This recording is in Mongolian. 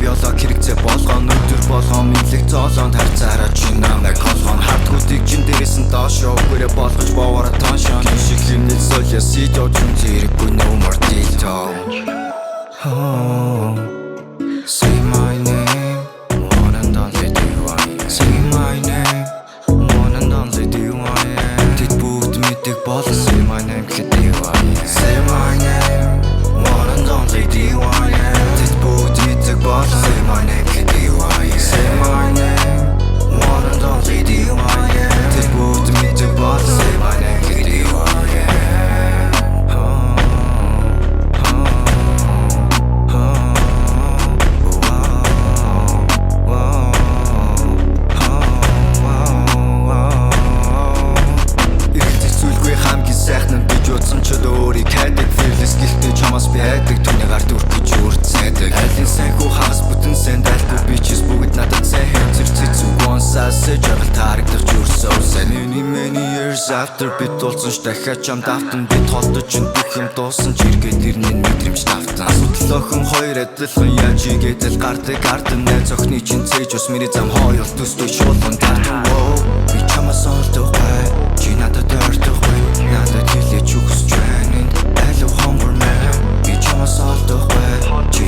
биолог хэрэгцээ болгоно өдөр болгон мэдлэг зоолонд харьцаараа чи намайг холгоно хардгуудыг чин дээрээс нь доошоо өгөөрэй болгож бовоороо тоншоо шиг хэмнэл солио сидо чүн зэрэггүй no more detail. Say my name, one and only do I am. Say my name, one and only do I am. Тэд бүгд мэддэг болон say my name гэхэд do I am. Say my name, one and only do I am. Тэд бүгд мэддэг болон say my name гэхэд do I am. Say my name, one and only do I am. Тэд бүгд мэддэг болон say my name гэхэд do I am. Сайхан гэж утсан ч өөрийг хайдаг fearless гэлтэй чамаас би хайдаг түүнийг ард үрх гэж үрцээдэг айлын сайнхүү хагас бүтэн сэн дайлгүй бичээс бүгд надад сайн хэмзэр цэцүү гонсаас жаргал таарагдах журсөө сайн many years after бит болсон ш дахиад чам давтан бит холдож чин бүх юм дуусан ч эргээд ирнэ мэдрэмж давтан асуудал охин хоёр адилхан яаж игээдэл гардаг ардан найз охины чин цээж ус миний зам хоёул төстэй шуулган тартан би чамаас олдох бай чи надад ордох бай надад хэлээч үхсэж байна аль хомбор мэн би чамаас олдох бай чи